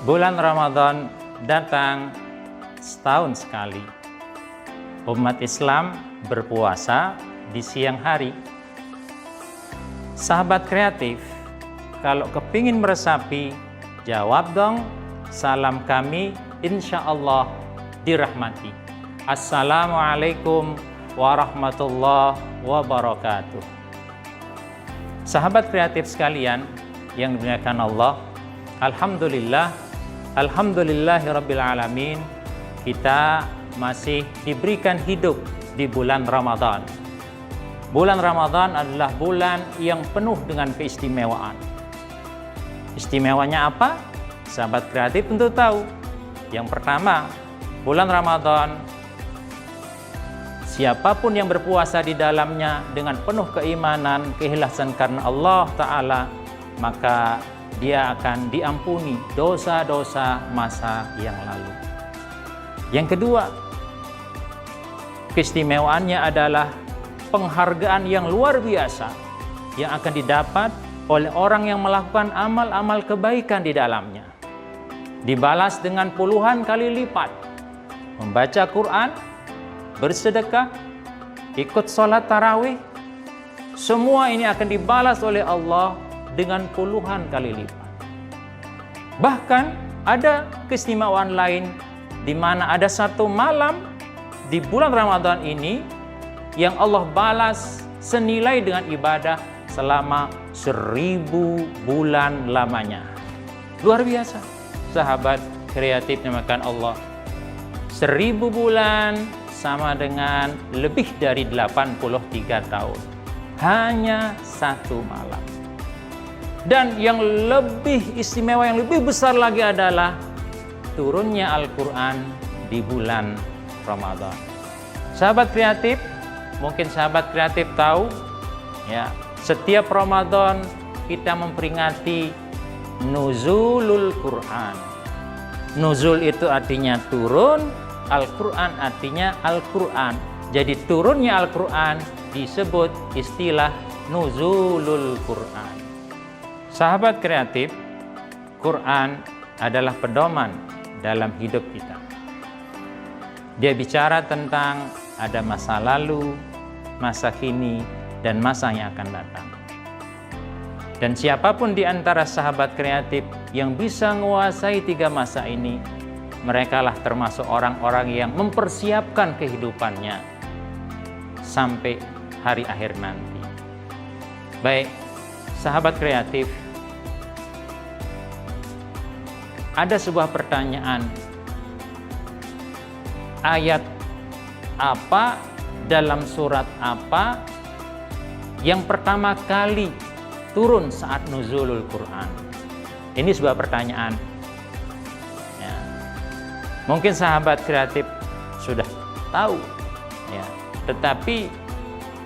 Bulan Ramadan datang setahun sekali. Umat Islam berpuasa di siang hari. Sahabat kreatif, kalau kepingin meresapi, jawab dong, salam kami insya Allah dirahmati. Assalamualaikum warahmatullahi wabarakatuh. Sahabat kreatif sekalian yang dimuliakan Allah, Alhamdulillahirabbil alamin, kita masih diberikan hidup di bulan Ramadan. Bulan Ramadan adalah bulan yang penuh dengan keistimewaan. Istimewanya apa? Sahabat kreatif tentu tahu. Yang pertama, bulan Ramadan, siapapun yang berpuasa di dalamnya dengan penuh keimanan, keikhlasan karena Allah Ta'ala, maka dia akan diampuni dosa-dosa masa yang lalu. Yang kedua, keistimewaannya adalah penghargaan yang luar biasa yang akan didapat oleh orang yang melakukan amal-amal kebaikan di dalamnya. Dibalas dengan puluhan kali lipat. Membaca Quran, bersedekah, ikut sholat tarawih, semua ini akan dibalas oleh Allah dengan puluhan kali lipat. Bahkan ada keistimewaan lain di mana ada satu malam di bulan Ramadan ini yang Allah balas senilai dengan ibadah selama 1000 bulan lamanya. Luar biasa, sahabat kreatif dimakan Allah. 1000 bulan sama dengan lebih dari 83 tahun. Hanya satu malam. Dan yang lebih istimewa, yang lebih besar lagi adalah turunnya Al-Quran di bulan Ramadan. Sahabat kreatif, mungkin sahabat kreatif tahu, ya, setiap Ramadan kita memperingati Nuzulul Quran. Nuzul itu artinya turun, Al-Quran artinya Al-Quran. Jadi turunnya Al-Quran disebut istilah Nuzulul Quran. Sahabat kreatif, Quran adalah pedoman dalam hidup kita. Dia bicara tentang ada masa lalu, masa kini, dan masa yang akan datang. Dan siapapun di antara sahabat kreatif yang bisa menguasai 3 masa ini, merekalah termasuk orang-orang yang mempersiapkan kehidupannya sampai hari akhir nanti. Baik, sahabat kreatif, ada sebuah pertanyaan. Ayat apa dalam surat apa yang pertama kali turun saat nuzulul Quran? Ini sebuah pertanyaan. Ya. Mungkin sahabat kreatif sudah tahu, ya. Tetapi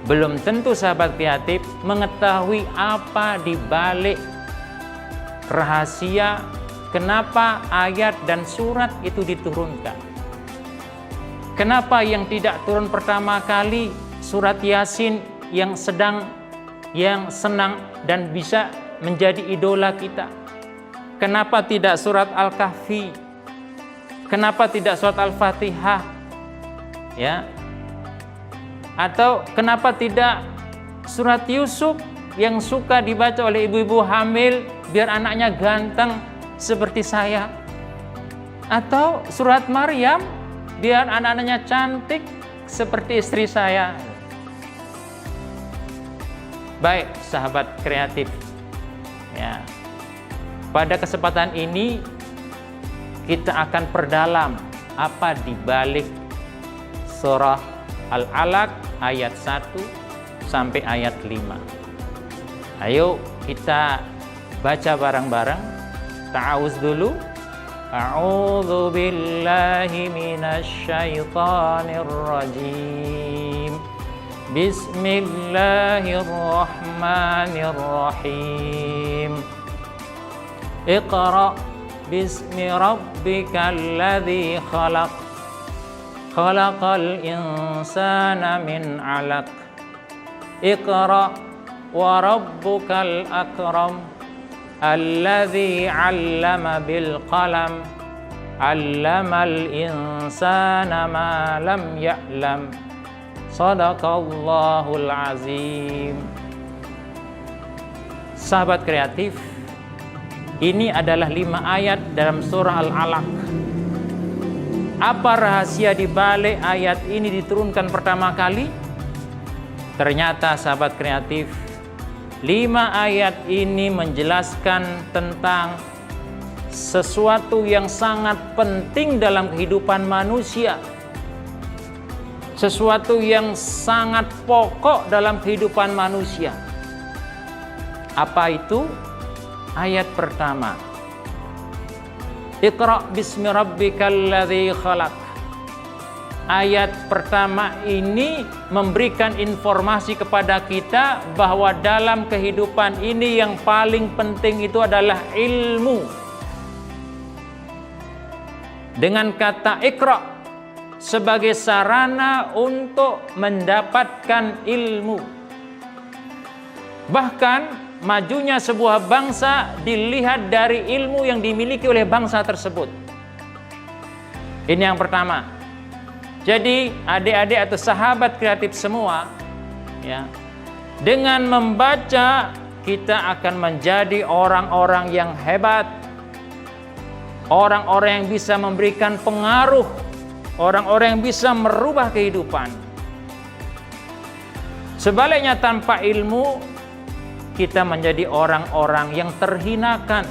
belum tentu sahabat kreatif mengetahui apa di balik rahasia kenapa ayat dan surat itu diturunkan. Kenapa yang tidak turun pertama kali surat Yasin yang senang dan bisa menjadi idola kita? Kenapa tidak surat Al-Kahfi? Kenapa tidak surat Al-Fatihah? Ya. Atau kenapa tidak surat Yusuf yang suka dibaca oleh ibu-ibu hamil biar anaknya ganteng seperti saya? Atau surat Maryam biar anak-anaknya cantik seperti istri saya? Baik, sahabat kreatif, ya, pada kesempatan ini kita akan perdalam apa di balik surah Al-Alaq ayat 1 sampai ayat 5. Ayo kita baca bareng-bareng. Ta'awuz dulu. A'udzu billahi minasy syaithanir rajim. Bismillahirrahmanirrahim. Iqra bismi rabbikal ladzi khalaq. Khalaqal insana min 'alaq. Iqra wa rabbukal akram. Alladzi 'allama bil qalam, 'allamal insana ma lam ya'lam. Shadaqallahul azim. Sahabat kreatif, ini adalah 5 ayat dalam surah Al-Alaq. Apa rahasia di balik ayat ini diturunkan pertama kali? Ternyata sahabat kreatif, 5 ayat ini menjelaskan tentang sesuatu yang sangat penting dalam kehidupan manusia. Sesuatu yang sangat pokok dalam kehidupan manusia. Apa itu? Ayat pertama. Iqra bismi rabbikal ladzi khalaq. Ayat pertama ini memberikan informasi kepada kita bahwa dalam kehidupan ini yang paling penting itu adalah ilmu. Dengan kata Iqra sebagai sarana untuk mendapatkan ilmu. Bahkan majunya sebuah bangsa dilihat dari ilmu yang dimiliki oleh bangsa tersebut. Ini yang pertama. Jadi adik-adik atau sahabat kreatif semua, ya, dengan membaca kita akan menjadi orang-orang yang hebat, orang-orang yang bisa memberikan pengaruh, orang-orang yang bisa merubah kehidupan. Sebaliknya, tanpa ilmu kita menjadi orang-orang yang terhinakan,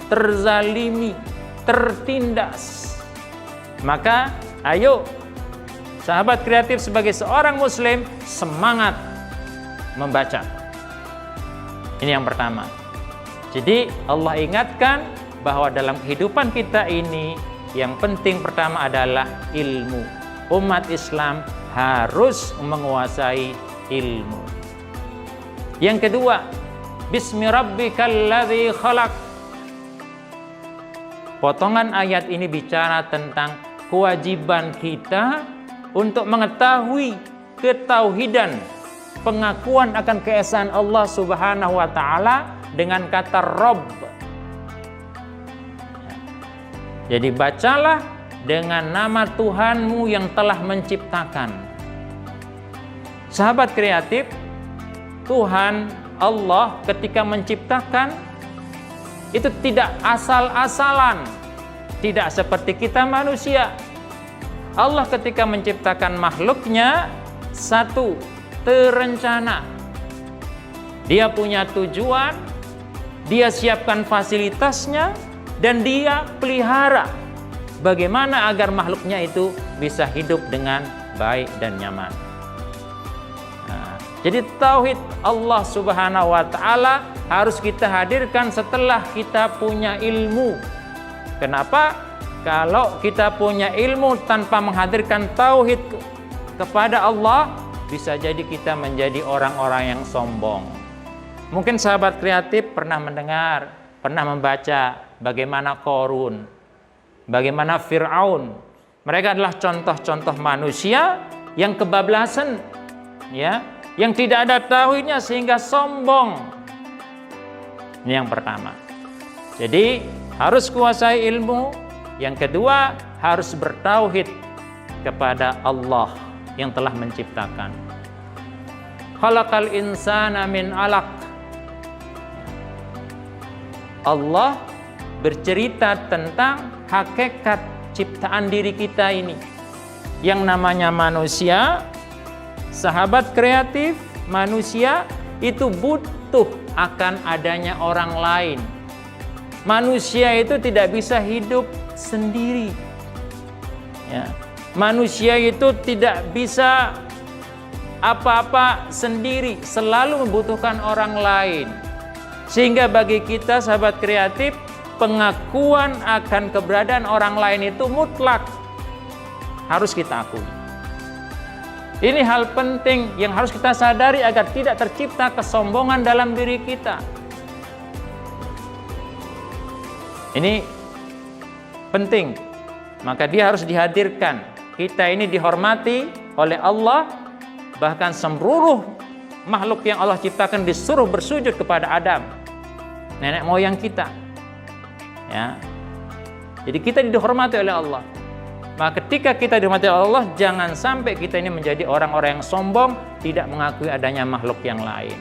terzalimi, tertindas. Maka ayo sahabat kreatif sebagai seorang muslim semangat membaca. Ini yang pertama. Jadi Allah ingatkan bahwa dalam kehidupan kita ini yang penting pertama adalah ilmu. Umat Islam harus menguasai ilmu. Yang kedua, bismi rabbikal ladzi khalaq. Potongan ayat ini bicara tentang kewajiban kita untuk mengetahui ketauhidan, pengakuan akan keesaan Allah Subhanahu wa taala dengan kata Rabb. Jadi bacalah dengan nama Tuhanmu yang telah menciptakan. Sahabat kreatif, Tuhan Allah ketika menciptakan itu tidak asal-asalan, tidak seperti kita manusia. Allah ketika menciptakan makhluknya, satu, terencana. Dia punya tujuan, dia siapkan fasilitasnya, dan dia pelihara bagaimana agar makhluknya itu bisa hidup dengan baik dan nyaman. Jadi tauhid Allah Subhanahu wa taala harus kita hadirkan setelah kita punya ilmu. Kenapa? Kalau kita punya ilmu tanpa menghadirkan tauhid kepada Allah, bisa jadi kita menjadi orang-orang yang sombong. Mungkin sahabat kreatif pernah mendengar, pernah membaca bagaimana Qarun, bagaimana Fir'aun. Mereka adalah contoh-contoh manusia yang kebablasan, ya, yang tidak ada tauhidnya sehingga sombong. Ini yang pertama. Jadi harus kuasai ilmu. Yang kedua, harus bertauhid kepada Allah yang telah menciptakan. Khalaqal insana min 'alaq. Allah bercerita tentang hakikat ciptaan diri kita ini. Yang namanya manusia, sahabat kreatif, manusia itu butuh akan adanya orang lain. Manusia itu tidak bisa hidup sendiri. Ya. Manusia itu tidak bisa apa-apa sendiri, selalu membutuhkan orang lain. Sehingga bagi kita sahabat kreatif, pengakuan akan keberadaan orang lain itu mutlak, harus kita akui. Ini hal penting yang harus kita sadari agar tidak tercipta kesombongan dalam diri kita. Ini penting, maka dia harus dihadirkan. Kita ini dihormati oleh Allah, bahkan seluruh makhluk yang Allah ciptakan disuruh bersujud kepada Adam. nenek moyang kita. Ya. Jadi kita dihormati oleh Allah. Maka ketika kita dihormati oleh Allah, jangan sampai kita ini menjadi orang-orang yang sombong, tidak mengakui adanya makhluk yang lain.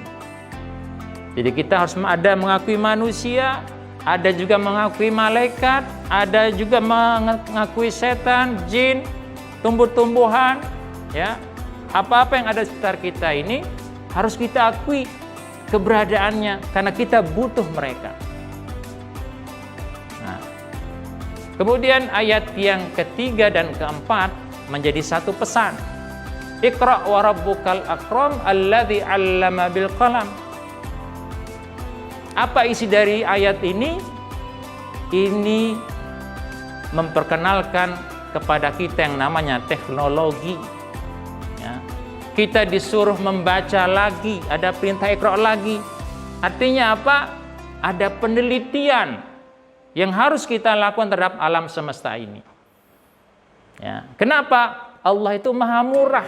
Jadi kita harus ada mengakui manusia, ada juga mengakui malaikat, ada juga mengakui setan, jin, tumbuh-tumbuhan, ya. Apa-apa yang ada di sekitar kita ini harus kita akui keberadaannya karena kita butuh mereka. Nah, kemudian ayat yang ketiga dan keempat menjadi satu pesan. Iqra wa rabbukal akram alladzi 'allama bil qalam. Apa isi dari ayat ini? Ini memperkenalkan kepada kita yang namanya teknologi. Ya. Kita disuruh membaca lagi, ada perintah Iqra lagi. Artinya apa? Ada penelitian yang harus kita lakukan terhadap alam semesta ini. Ya. Kenapa? Allah itu maha murah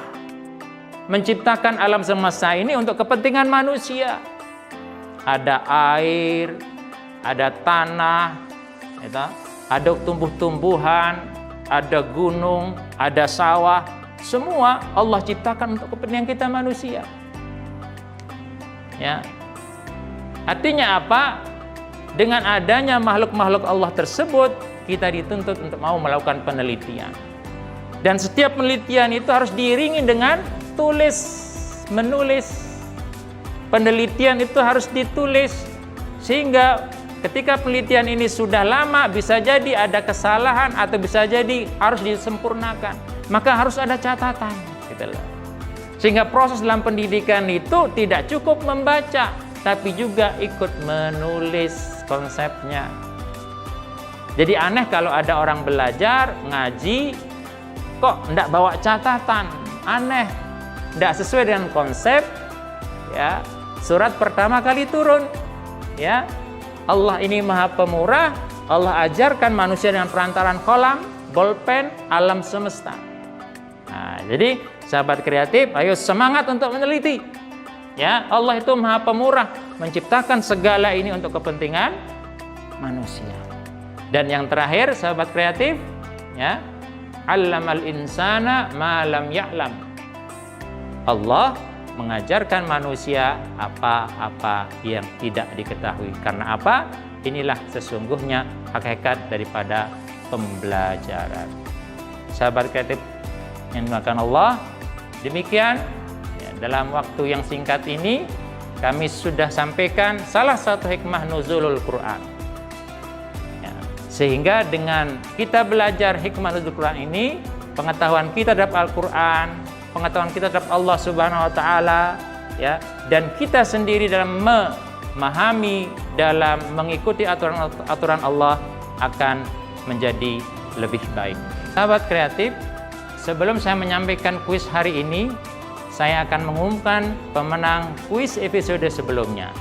menciptakan alam semesta ini untuk kepentingan manusia. Ada air, ada tanah, ada tumbuh-tumbuhan, ada gunung, ada sawah. Semua Allah ciptakan untuk kepentingan kita manusia. Ya. Artinya apa? Dengan adanya makhluk-makhluk Allah tersebut, kita dituntut untuk mau melakukan penelitian. Dan setiap penelitian itu harus diiringi dengan menulis. Penelitian itu harus ditulis, sehingga ketika penelitian ini sudah lama, bisa jadi ada kesalahan atau bisa jadi harus disempurnakan. Maka harus ada catatan. Sehingga proses dalam pendidikan itu tidak cukup membaca, tapi juga ikut menulis konsepnya. Jadi aneh kalau ada orang belajar, ngaji, kok enggak bawa catatan. Aneh, enggak sesuai dengan konsep. Ya, surat pertama kali turun. Ya, Allah ini maha pemurah. Allah ajarkan manusia dengan perantaran kolam, bolpen, alam semesta. Nah, jadi sahabat kreatif, ayo semangat untuk meneliti. Ya, Allah itu maha pemurah menciptakan segala ini untuk kepentingan manusia. Dan yang terakhir, sahabat kreatif, ya, 'allamal insana ma lam ya'lam. Allah mengajarkan manusia apa-apa yang tidak diketahui. Karena apa? Inilah sesungguhnya hakikat daripada pembelajaran. Sahabat kreatif yang dimuliakan Allah, demikian ya, dalam waktu yang singkat ini kami sudah sampaikan salah satu hikmah nuzulul Quran. Ya, sehingga dengan kita belajar hikmah nuzulul Quran ini, pengetahuan kita terhadap Al-Quran, pengetahuan kita terhadap Allah Subhanahu wa taala, ya, dan kita sendiri dalam memahami, dalam mengikuti aturan Allah akan menjadi lebih baik. Sahabat kreatif, sebelum saya menyampaikan kuis hari ini, saya akan mengumumkan pemenang kuis episode sebelumnya.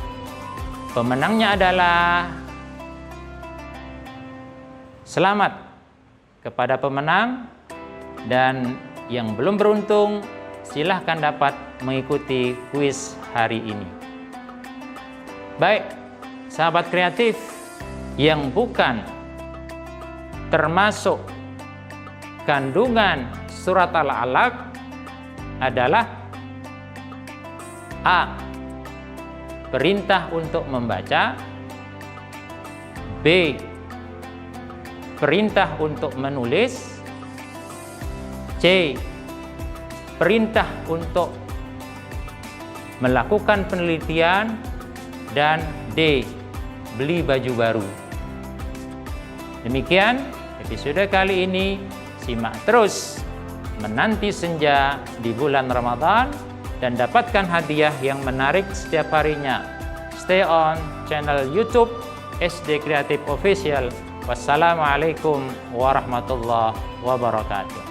Pemenangnya adalah, selamat kepada pemenang, dan yang belum beruntung silahkan dapat mengikuti kuis hari ini. Baik, sahabat kreatif, yang bukan termasuk kandungan surat Al-Alaq adalah A. Perintah untuk membaca, B. Perintah untuk menulis, C. Perintah untuk melakukan penelitian, dan D. Beli baju baru. Demikian episode kali ini. Simak terus Menanti Senja di bulan Ramadan dan dapatkan hadiah yang menarik setiap harinya. Stay on channel YouTube SD Kreatif Official. Wassalamualaikum warahmatullahi wabarakatuh.